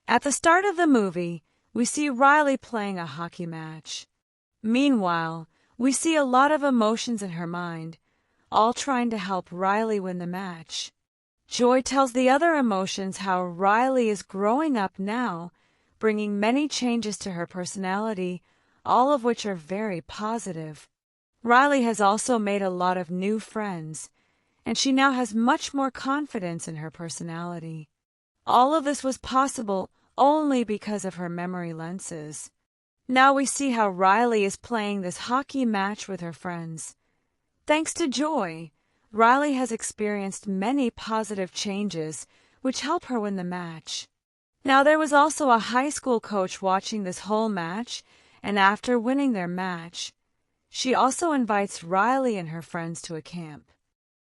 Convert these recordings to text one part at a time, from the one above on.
At the start of the movie, we see Riley playing a hockey match. Meanwhile, we see a lot of emotions in her mind, all trying to help Riley win the match. Joy tells the other emotions how Riley is growing up now, bringing many changes to her personality, all of which are very positive. Riley has also made a lot of new friends, and she now has much more confidence in her personality. All of this was possible only because of her memory lenses. Now we see how Riley is playing this hockey match with her friends. Thanks to Joy, Riley has experienced many positive changes which help her win the match. Now there was also a high school coach watching this whole match, and after winning their match, she also invites Riley and her friends to a camp.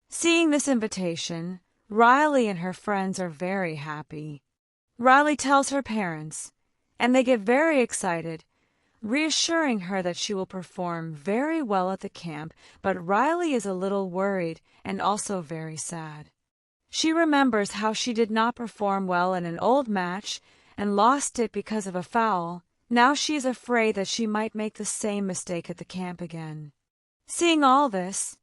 Seeing this invitation, Riley and her friends are very happy. Riley tells her parents, and they get very excited, reassuring her that she will perform very well at the camp, but Riley is a little worried and also very sad. She remembers how she did not perform well in an old match and lost it because of a foul. Now she is afraid that she might make the same mistake at the camp again. Seeing all this,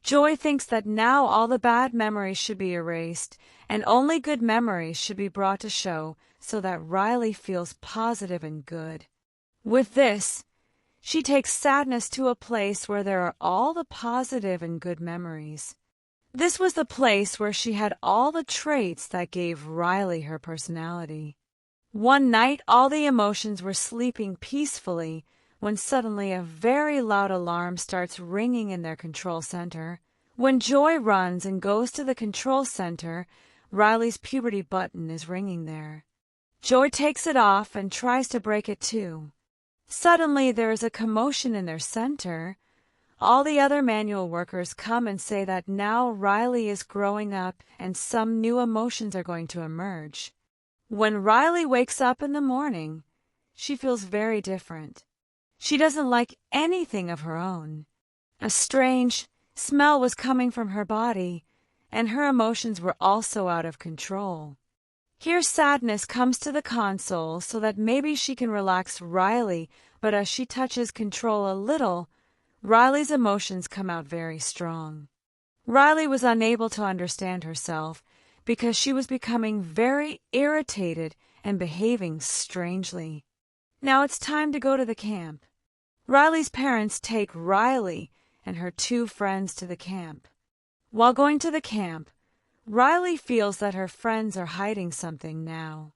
Joy thinks that now all the bad memories should be erased and only good memories should be brought to show so that Riley feels positive and good. With this, she takes sadness to a place where there are all the positive and good memories. This was the place where she had all the traits that gave Riley her personality. One night, all the emotions were sleeping peacefully when suddenly a very loud alarm starts ringing in their control center. When Joy runs and goes to the control center, Riley's puberty button is ringing there. Joy takes it off and tries to break it too. Suddenly, there is a commotion in their center. All the other manual workers come and say that now Riley is growing up and some new emotions are going to emerge. When Riley wakes up in the morning, she feels very different. She doesn't like anything of her own. A strange smell was coming from her body, and her emotions were also out of control. Here sadness comes to the console so that maybe she can relax Riley, but as she touches control a little, Riley's emotions come out very strong. Riley was unable to understand herself because she was becoming very irritated and behaving strangely. Now it's time to go to the camp. Riley's parents take Riley and her two friends to the camp. While going to the camp, Riley feels that her friends are hiding something now.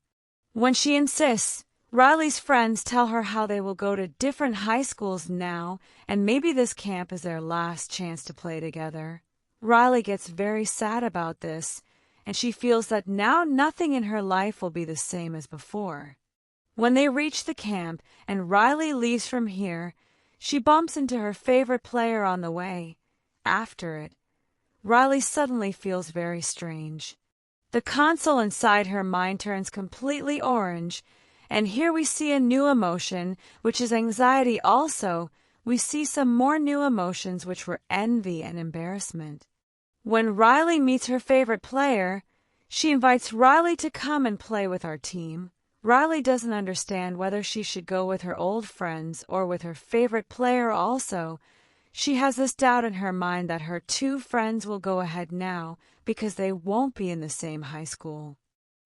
When she insists, Riley's friends tell her how they will go to different high schools now, and maybe this camp is their last chance to play together. Riley gets very sad about this, and she feels that now nothing in her life will be the same as before. When they reach the camp and Riley leaves from here, she bumps into her favorite player on the way. After it, Riley suddenly feels very strange. The console inside her mind turns completely orange, and here we see a new emotion, which is anxiety also. We see some more new emotions, which were envy and embarrassment. When Riley meets her favorite player, she invites Riley to come and play with our team. Riley doesn't understand whether she should go with her old friends or with her favorite player also. She has this doubt in her mind that her two friends will go ahead now because they won't be in the same high school.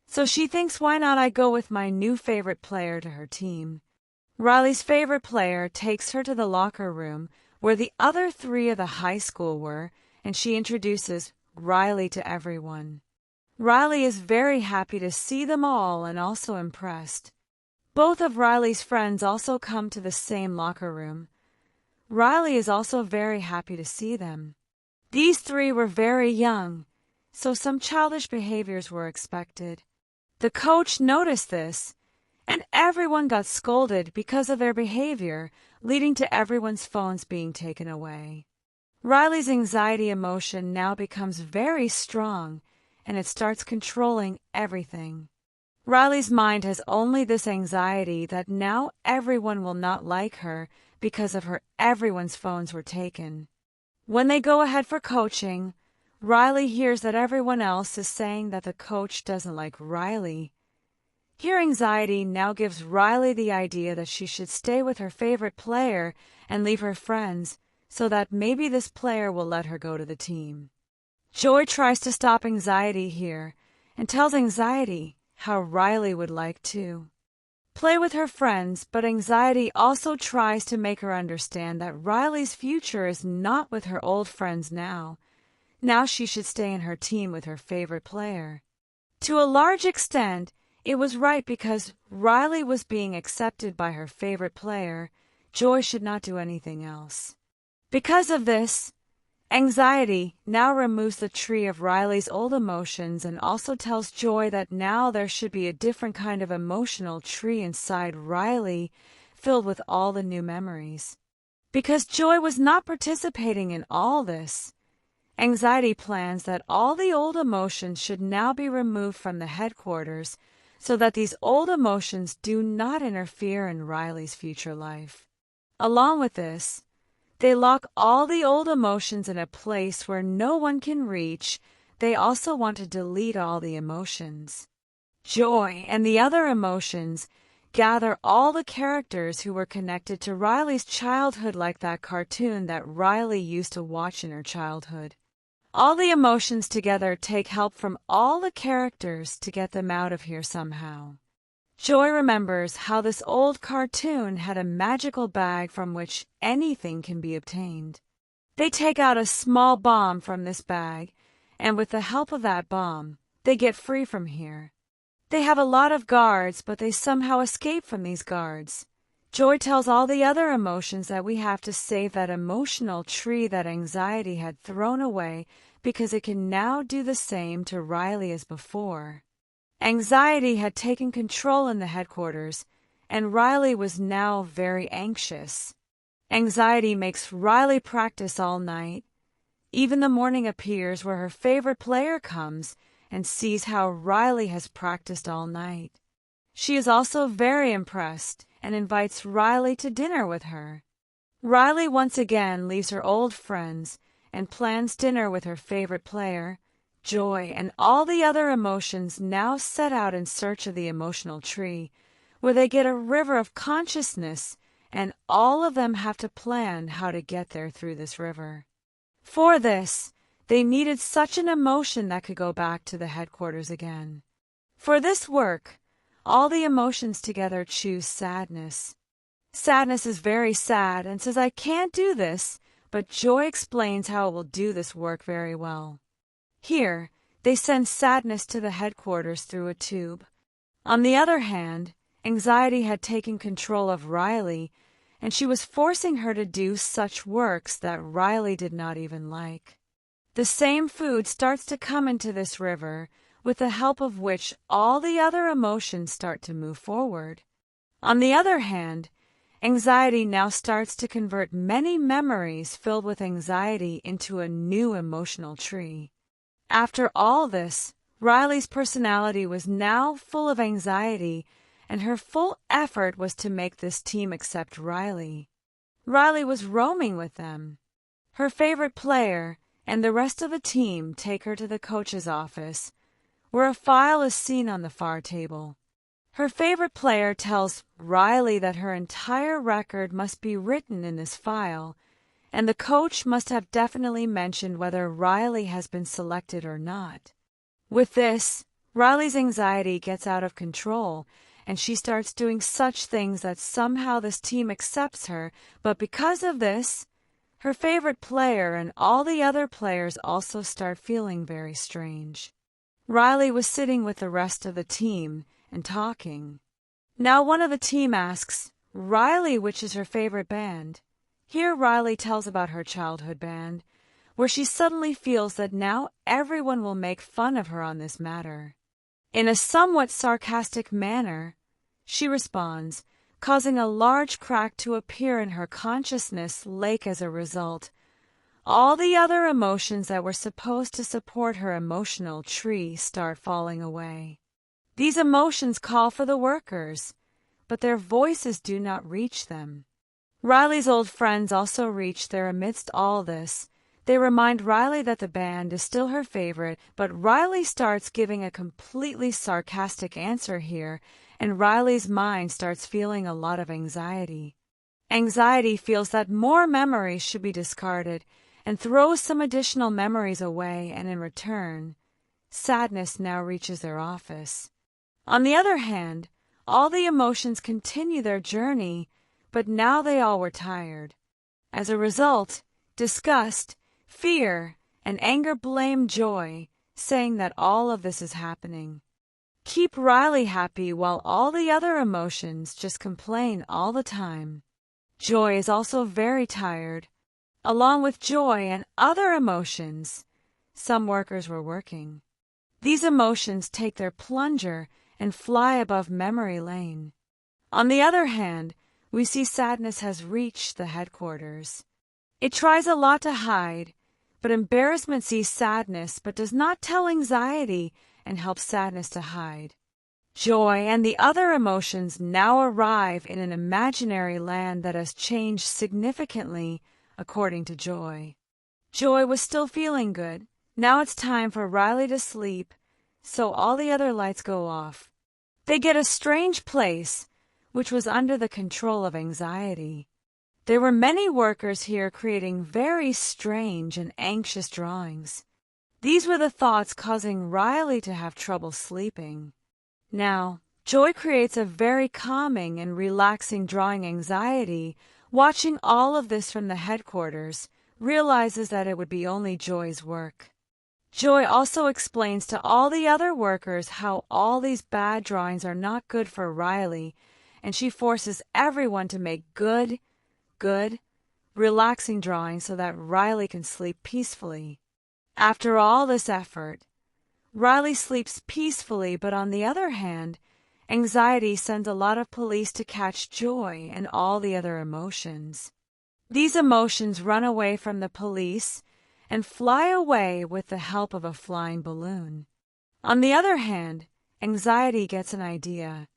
So she thinks, why not I go with my new favorite player to her team? Riley's favorite player takes her to the locker room where the other three of the high school were, and she introduces Riley to everyone. Riley is very happy to see them all and also impressed. Both of Riley's friends also come to the same locker room. Riley is also very happy to see them. These three were very young, so some childish behaviors were expected. The coach noticed this, and everyone got scolded because of their behavior, leading to everyone's phones being taken away. Riley's anxiety emotion now becomes very strong, and it starts controlling everything. Riley's mind has only this anxiety that now everyone will not like her because of her. Everyone's phones were taken. When they go ahead for coaching, Riley hears that everyone else is saying that the coach doesn't like Riley. Here Anxiety now gives Riley the idea that she should stay with her favorite player and leave her friends, so that maybe this player will let her go to the team. Joy tries to stop Anxiety here and tells Anxiety how Riley would like to play with her friends, but Anxiety also tries to make her understand that Riley's future is not with her old friends now. Now she should stay in her team with her favorite player. To a large extent, it was right because Riley was being accepted by her favorite player. Joy should not do anything else. Because of this, Anxiety now removes the tree of Riley's old emotions and also tells Joy that now there should be a different kind of emotional tree inside Riley, filled with all the new memories. Because Joy was not participating in all this, Anxiety plans that all the old emotions should now be removed from the headquarters so that these old emotions do not interfere in Riley's future life. Along with this, they lock all the old emotions in a place where no one can reach. They also want to delete all the emotions. Joy and the other emotions gather all the characters who were connected to Riley's childhood, like that cartoon that Riley used to watch in her childhood. All the emotions together take help from all the characters to get them out of here somehow. Joy remembers how this old cartoon had a magical bag from which anything can be obtained. They take out a small bomb from this bag, and with the help of that bomb, they get free from here. They have a lot of guards, but they somehow escape from these guards. Joy tells all the other emotions that we have to save that emotional tree that Anxiety had thrown away because it can now do the same to Riley as before. Anxiety had taken control in the headquarters, and Riley was now very anxious. Anxiety makes Riley practice all night. Even the morning appears where her favorite player comes and sees how Riley has practiced all night. She is also very impressed and invites Riley to dinner with her. Riley once again leaves her old friends and plans dinner with her favorite player. Joy and all the other emotions now set out in search of the emotional tree, where they get a river of consciousness, and all of them have to plan how to get there through this river. For this, they needed such an emotion that could go back to the headquarters again. For this work, all the emotions together choose sadness. Sadness is very sad and says, "I can't do this," but Joy explains how it will do this work very well. Here, they send sadness to the headquarters through a tube. On the other hand, Anxiety had taken control of Riley, and she was forcing her to do such works that Riley did not even like. The same food starts to come into this river, with the help of which all the other emotions start to move forward. On the other hand, Anxiety now starts to convert many memories filled with anxiety into a new emotional tree. After all this, Riley's personality was now full of anxiety, and her full effort was to make this team accept Riley. Riley was roaming with them. Her favorite player and the rest of the team take her to the coach's office, where a file is seen on the far table. Her favorite player tells Riley that her entire record must be written in this file, and the coach must have definitely mentioned whether Riley has been selected or not. With this, Riley's anxiety gets out of control, and she starts doing such things that somehow this team accepts her, but because of this, her favorite player and all the other players also start feeling very strange. Riley was sitting with the rest of the team and talking. Now one of the team asks Riley which is her favorite band. Here Riley tells about her childhood band, where she suddenly feels that now everyone will make fun of her on this matter. In a somewhat sarcastic manner, she responds, causing a large crack to appear in her consciousness lake as a result. All the other emotions that were supposed to support her emotional tree start falling away. These emotions call for the workers, but their voices do not reach them. Riley's old friends also reach there amidst all this. They remind Riley that the band is still her favorite, but Riley starts giving a completely sarcastic answer here and Riley's mind starts feeling a lot of anxiety. Anxiety feels that more memories should be discarded and throws some additional memories away, and in return, sadness now reaches their office. On the other hand, all the emotions continue their journey, but now they all were tired. As a result, disgust, fear, and anger blame Joy, saying that all of this is happening. Keep Riley happy while all the other emotions just complain all the time. Joy is also very tired. Along with joy and other emotions, some workers were working. These emotions take their plunger and fly above memory lane. On the other hand, we see sadness has reached the headquarters. It tries a lot to hide, but embarrassment sees sadness but does not tell anxiety and helps sadness to hide. Joy and the other emotions now arrive in an imaginary land that has changed significantly according to Joy. Joy was still feeling good. Now it's time for Riley to sleep, so all the other lights go off. They get a strange place, which was under the control of anxiety. There were many workers here creating very strange and anxious drawings. These were the thoughts causing Riley to have trouble sleeping. Now, Joy creates a very calming and relaxing drawing. Anxiety, watching all of this from the headquarters, realizes that it would be only Joy's work. Joy also explains to all the other workers how all these bad drawings are not good for Riley, and she forces everyone to make good, relaxing drawings so that Riley can sleep peacefully. After all this effort, Riley sleeps peacefully, but on the other hand, anxiety sends a lot of police to catch Joy and all the other emotions. These emotions run away from the police and fly away with the help of a flying balloon. On the other hand, anxiety gets an idea.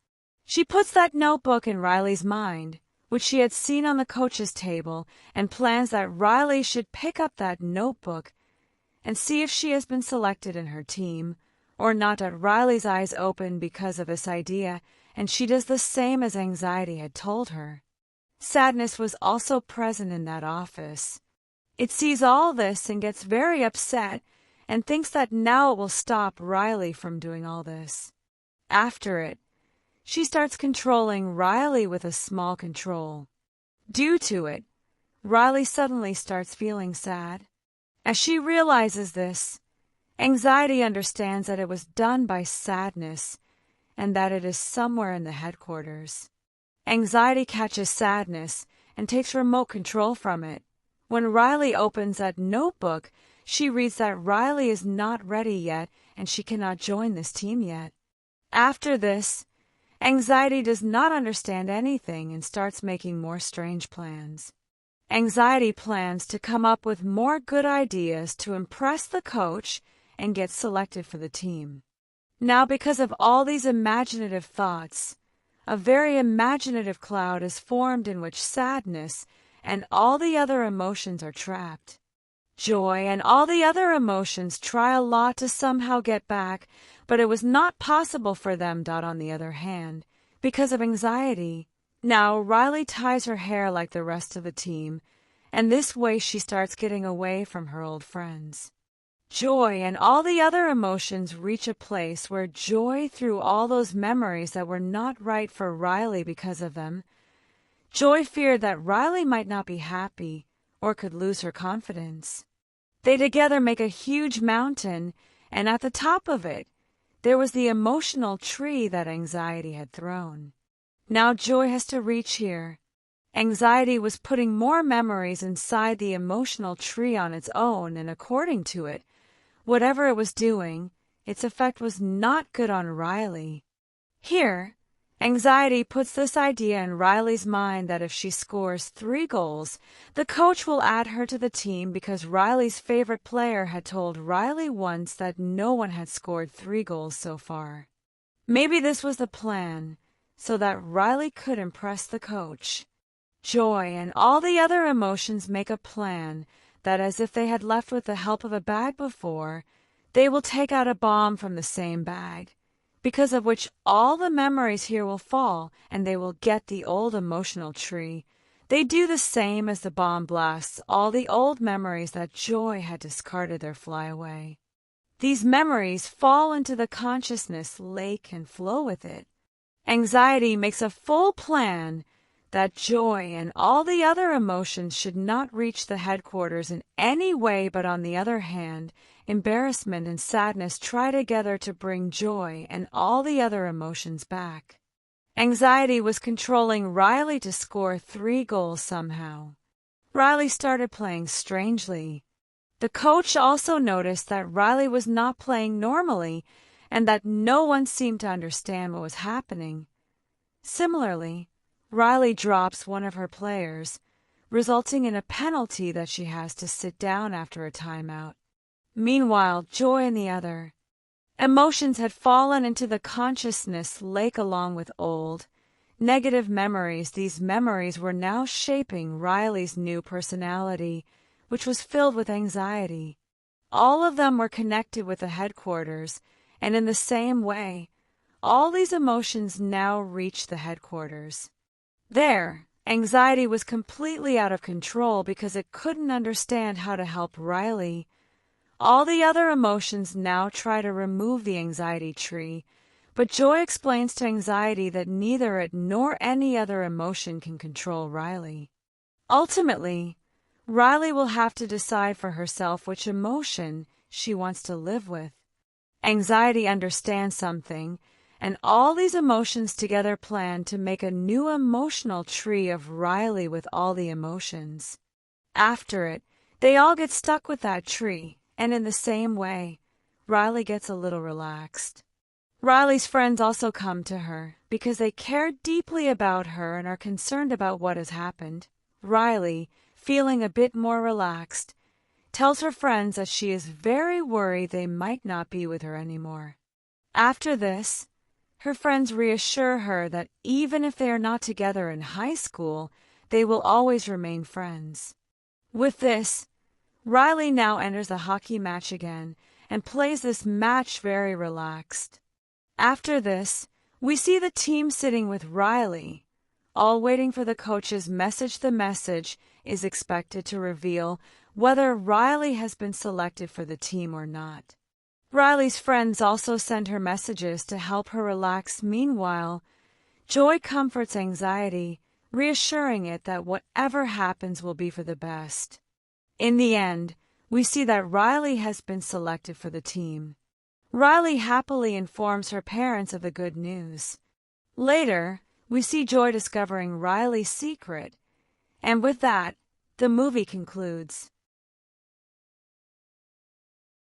She puts that notebook in Riley's mind, which she had seen on the coach's table, and plans that Riley should pick up that notebook and see if she has been selected in her team, or not. That Riley's eyes open because of this idea, and she does the same as anxiety had told her. Sadness was also present in that office. It sees all this and gets very upset and thinks that now it will stop Riley from doing all this. After it, she starts controlling Riley with a small control. Due to it, Riley suddenly starts feeling sad. As she realizes this, anxiety understands that it was done by sadness and that it is somewhere in the headquarters. Anxiety catches sadness and takes remote control from it. When Riley opens that notebook, she reads that Riley is not ready yet and she cannot join this team yet. After this, anxiety does not understand anything and starts making more strange plans. Anxiety plans to come up with more good ideas to impress the coach and get selected for the team. Now, because of all these imaginative thoughts, a very imaginative cloud is formed in which sadness and all the other emotions are trapped. Joy and all the other emotions try a lot to somehow get back, but it was not possible for them. On the other hand, because of anxiety, now Riley ties her hair like the rest of the team, and this way she starts getting away from her old friends. Joy and all the other emotions reach a place where Joy threw all those memories that were not right for Riley because of them. Joy feared that Riley might not be happy or could lose her confidence. They together make a huge mountain, and at the top of it, there was the emotional tree that anxiety had thrown. Now Joy has to reach here. Anxiety was putting more memories inside the emotional tree on its own, and according to it, whatever it was doing, its effect was not good on Riley. Here, anxiety puts this idea in Riley's mind that if she scores 3 goals, the coach will add her to the team because Riley's favorite player had told Riley once that no one had scored 3 goals so far. Maybe this was the plan, so that Riley could impress the coach. Joy and all the other emotions make a plan that, as if they had left with the help of a bag before, they will take out a bomb from the same bag. because of which all the memories here will fall and they will get the old emotional tree. They do the same as the bomb blasts all the old memories that Joy had discarded their fly away. These memories fall into the consciousness lake and flow with it. Anxiety makes a full plan that Joy and all the other emotions should not reach the headquarters in any way, but on the other hand, embarrassment and sadness try together to bring Joy and all the other emotions back. Anxiety was controlling Riley to score 3 goals somehow. Riley started playing strangely. The coach also noticed that Riley was not playing normally and that no one seemed to understand what was happening. Similarly, Riley drops one of her players, resulting in a penalty that she has to sit down after a timeout. Meanwhile, Joy and the other emotions had fallen into the consciousness lake along with old, negative memories. These memories were now shaping Riley's new personality, which was filled with anxiety. All of them were connected with the headquarters, and in the same way, all these emotions now reached the headquarters. There, anxiety was completely out of control because it couldn't understand how to help Riley. All the other emotions now try to remove the anxiety tree, but Joy explains to anxiety that neither it nor any other emotion can control Riley. Ultimately, Riley will have to decide for herself which emotion she wants to live with. Anxiety understands something, and all these emotions together plan to make a new emotional tree of Riley with all the emotions. After it, they all get stuck with that tree, and in the same way, Riley gets a little relaxed. Riley's friends also come to her because they care deeply about her and are concerned about what has happened. Riley, feeling a bit more relaxed, tells her friends that she is very worried they might not be with her anymore. After this, her friends reassure her that even if they are not together in high school, they will always remain friends. With this, Riley now enters the hockey match again and plays this match very relaxed. After this, we see the team sitting with Riley, all waiting for the coach's message. The message is expected to reveal whether Riley has been selected for the team or not. Riley's friends also send her messages to help her relax. Meanwhile, Joy comforts anxiety, reassuring it that whatever happens will be for the best. In the end, we see that Riley has been selected for the team. Riley happily informs her parents of the good news. Later, we see Joy discovering Riley's secret, and with that, the movie concludes.